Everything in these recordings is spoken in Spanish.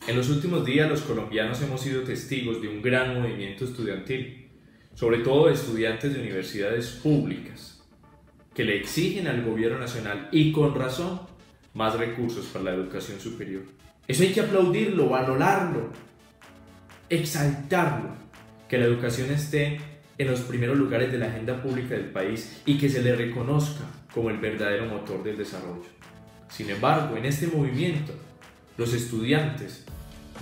En los últimos días los colombianos hemos sido testigos de un gran movimiento estudiantil, sobre todo de estudiantes de universidades públicas, que le exigen al gobierno nacional, y con razón, más recursos para la educación superior. Eso hay que aplaudirlo, valorarlo, exaltarlo, que la educación esté en los primeros lugares de la agenda pública del país y que se le reconozca como el verdadero motor del desarrollo. Sin embargo, en este movimiento, los estudiantes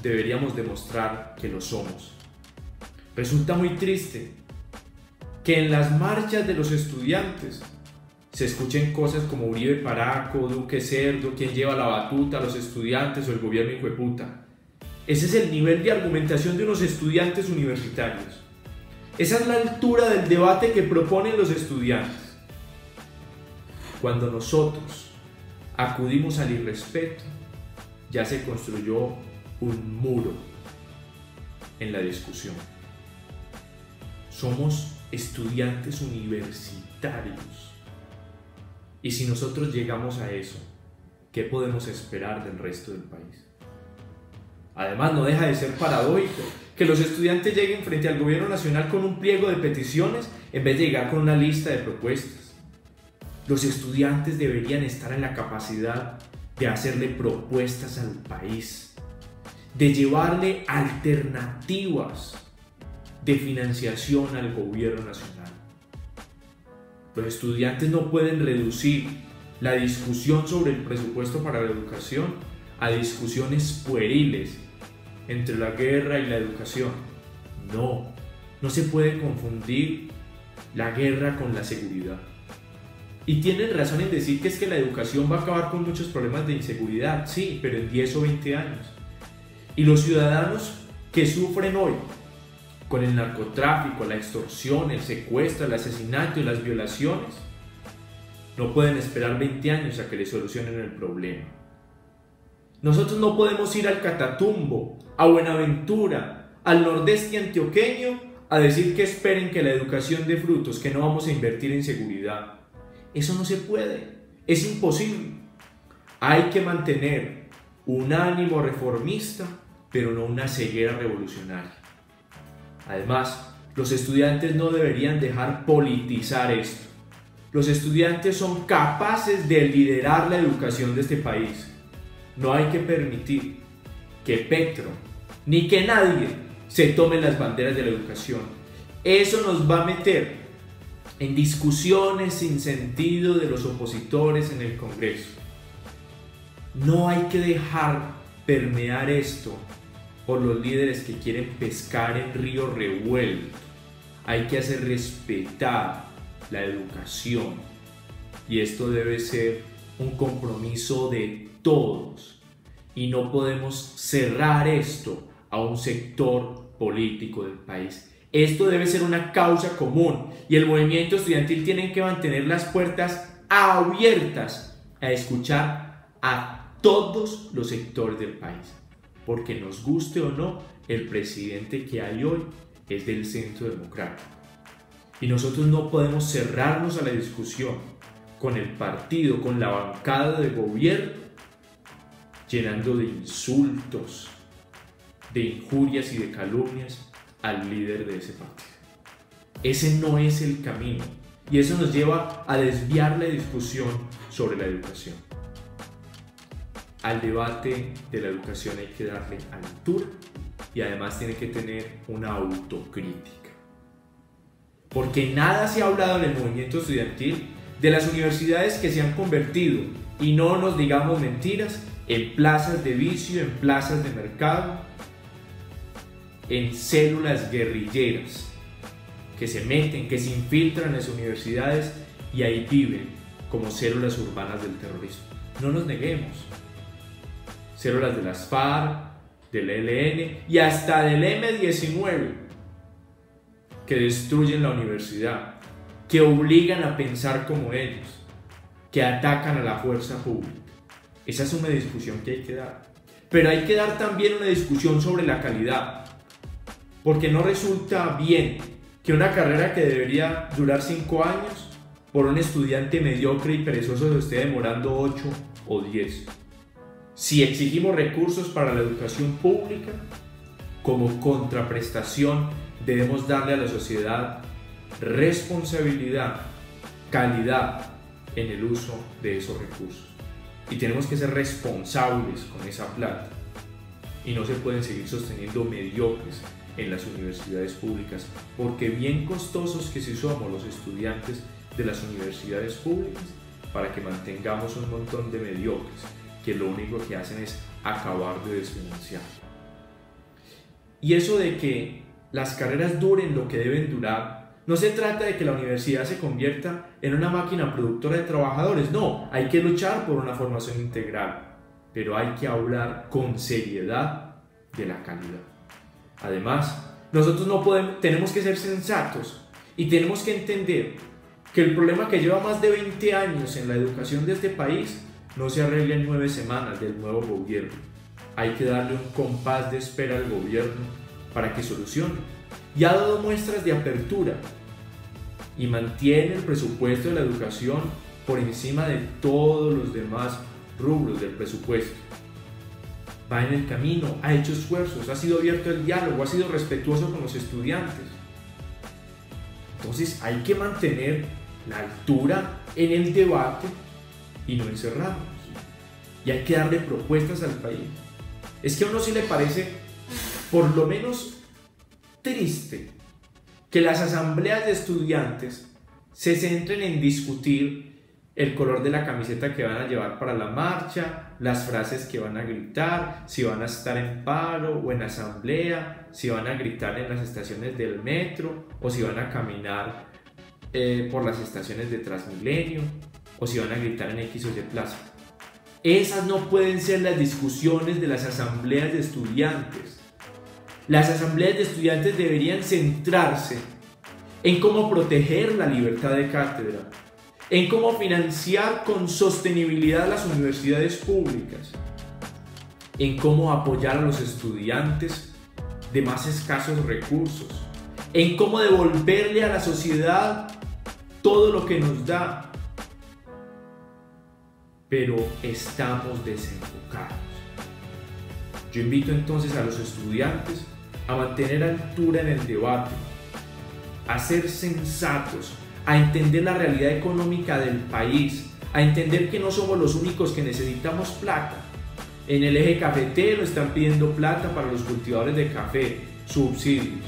deberíamos demostrar que lo somos. Resulta muy triste que en las marchas de los estudiantes se escuchen cosas como Uribe Paraco, Duque Cerdo, quién lleva la batuta, los estudiantes o el gobierno hijueputa. Ese es el nivel de argumentación de unos estudiantes universitarios. Esa es la altura del debate que proponen los estudiantes. Cuando nosotros acudimos al irrespeto, ya se construyó un muro en la discusión. Somos estudiantes universitarios. Y si nosotros llegamos a eso, ¿qué podemos esperar del resto del país? Además, no deja de ser paradójico que los estudiantes lleguen frente al gobierno nacional con un pliego de peticiones en vez de llegar con una lista de propuestas. Los estudiantes deberían estar en la capacidad de hacerle propuestas al país, de llevarle alternativas de financiación al gobierno nacional. Los estudiantes no pueden reducir la discusión sobre el presupuesto para la educación a discusiones pueriles entre la guerra y la educación. No se puede confundir la guerra con la seguridad. Y tienen razón en decir que es que la educación va a acabar con muchos problemas de inseguridad, sí, pero en 10 o 20 años. Y los ciudadanos que sufren hoy con el narcotráfico, la extorsión, el secuestro, el asesinato y las violaciones, no pueden esperar 20 años a que les solucionen el problema. Nosotros no podemos ir al Catatumbo, a Buenaventura, al nordeste antioqueño a decir que esperen que la educación dé frutos, que no vamos a invertir en seguridad. Eso no se puede, es imposible. Hay que mantener un ánimo reformista, pero no una ceguera revolucionaria. Además, los estudiantes no deberían dejar politizar esto. Los estudiantes son capaces de liderar la educación de este país. No hay que permitir que Petro ni que nadie se tome las banderas de la educación. Eso nos va a meter en discusiones sin sentido de los opositores en el Congreso. No hay que dejar permear esto por los líderes que quieren pescar en río revuelto. Hay que hacer respetar la educación y esto debe ser un compromiso de todos y no podemos cerrar esto a un sector político del país. Esto debe ser una causa común y el movimiento estudiantil tiene que mantener las puertas abiertas a escuchar a todos los sectores del país, porque nos guste o no, el presidente que hay hoy es del Centro Democrático y nosotros no podemos cerrarnos a la discusión con el partido, con la bancada de gobierno, llenando de insultos, de injurias y de calumnias al líder de ese partido. Ese no es el camino y eso nos lleva a desviar la discusión sobre la educación. Al debate de la educación hay que darle altura y además tiene que tener una autocrítica. Porque nada se ha hablado en el movimiento estudiantil de las universidades que se han convertido, y no nos digamos mentiras, en plazas de vicio, en plazas de mercado, en células guerrilleras que se meten, que se infiltran en las universidades y ahí viven como células urbanas del terrorismo. No nos neguemos. Células de las FARC, del ELN y hasta del M-19 que destruyen la universidad, que obligan a pensar como ellos, que atacan a la fuerza pública. Esa es una discusión que hay que dar. Pero hay que dar también una discusión sobre la calidad, porque no resulta bien que una carrera que debería durar 5 años por un estudiante mediocre y perezoso se esté demorando 8 o 10. Si exigimos recursos para la educación pública, como contraprestación debemos darle a la sociedad responsabilidad, calidad en el uso de esos recursos. Y tenemos que ser responsables con esa plata. Y no se pueden seguir sosteniendo mediocres en las universidades públicas, porque bien costosos que sí somos los estudiantes de las universidades públicas para que mantengamos un montón de mediocres que lo único que hacen es acabar de desfinanciar. Y eso de que las carreras duren lo que deben durar, no se trata de que la universidad se convierta en una máquina productora de trabajadores, no, hay que luchar por una formación integral, pero hay que hablar con seriedad de la calidad. Además, nosotros tenemos que ser sensatos y tenemos que entender que el problema que lleva más de 20 años en la educación de este país no se arregla en 9 semanas del nuevo gobierno. Hay que darle un compás de espera al gobierno para que solucione. Y ha dado muestras de apertura y mantiene el presupuesto de la educación por encima de todos los demás rubros del presupuesto. Va en el camino, ha hecho esfuerzos, ha sido abierto al diálogo, ha sido respetuoso con los estudiantes. Entonces hay que mantener la altura en el debate y no encerrarnos. Y hay que darle propuestas al país. Es que a uno sí le parece, por lo menos, triste que las asambleas de estudiantes se centren en discutir el color de la camiseta que van a llevar para la marcha, las frases que van a gritar, si van a estar en paro o en asamblea, si van a gritar en las estaciones del metro o si van a caminar por las estaciones de Transmilenio o si van a gritar en X o Y plaza. Esas no pueden ser las discusiones de las asambleas de estudiantes. Las asambleas de estudiantes deberían centrarse en cómo proteger la libertad de cátedra, en cómo financiar con sostenibilidad las universidades públicas, en cómo apoyar a los estudiantes de más escasos recursos, en cómo devolverle a la sociedad todo lo que nos da. Pero estamos desenfocados. Yo invito entonces a los estudiantes a mantener altura en el debate, a ser sensatos, a entender la realidad económica del país, a entender que no somos los únicos que necesitamos plata. En el eje cafetero están pidiendo plata para los cultivadores de café, subsidios.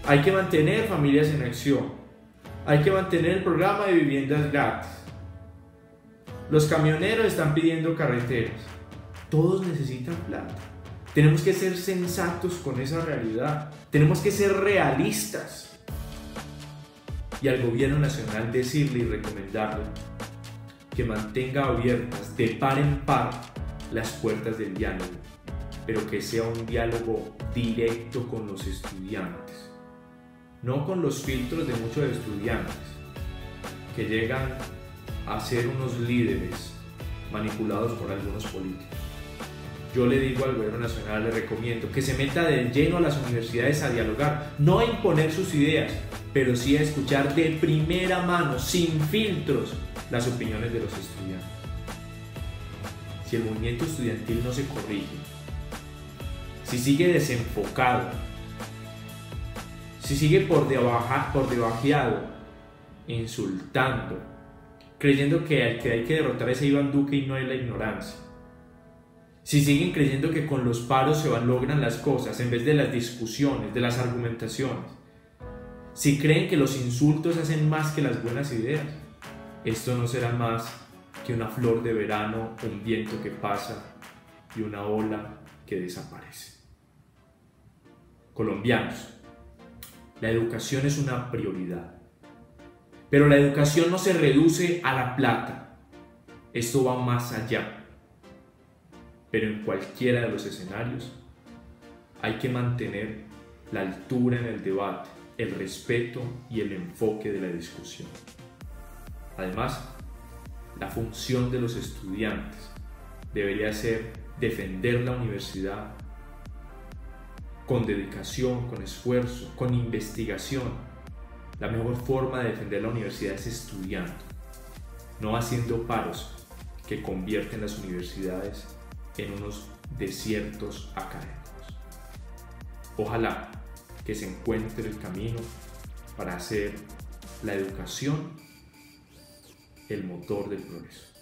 Hay que mantener familias en acción. Hay que mantener el programa de viviendas gratis. Los camioneros están pidiendo carreteras. Todos necesitan plata. Tenemos que ser sensatos con esa realidad. Tenemos que ser realistas. Y al gobierno nacional decirle y recomendarle que mantenga abiertas de par en par las puertas del diálogo, pero que sea un diálogo directo con los estudiantes, no con los filtros de muchos estudiantes que llegan a ser unos líderes manipulados por algunos políticos. Yo le digo al gobierno nacional, le recomiendo que se meta de lleno a las universidades a dialogar, no a imponer sus ideas, pero sí a escuchar de primera mano, sin filtros, las opiniones de los estudiantes. Si el movimiento estudiantil no se corrige, si sigue desenfocado, si sigue por debajeado, insultando, creyendo que al que hay que derrotar es a Iván Duque y no es la ignorancia, si siguen creyendo que con los paros se logran las cosas en vez de las discusiones, de las argumentaciones, si creen que los insultos hacen más que las buenas ideas, esto no será más que una flor de verano, un viento que pasa y una ola que desaparece. Colombianos, la educación es una prioridad, pero la educación no se reduce a la plata, esto va más allá. Pero en cualquiera de los escenarios hay que mantener la altura en el debate, el respeto y el enfoque de la discusión. Además, la función de los estudiantes debería ser defender la universidad con dedicación, con esfuerzo, con investigación. La mejor forma de defender la universidad es estudiando, no haciendo paros que convierten las universidades en unos desiertos académicos. Ojalá que se encuentre el camino para hacer la educación el motor del progreso.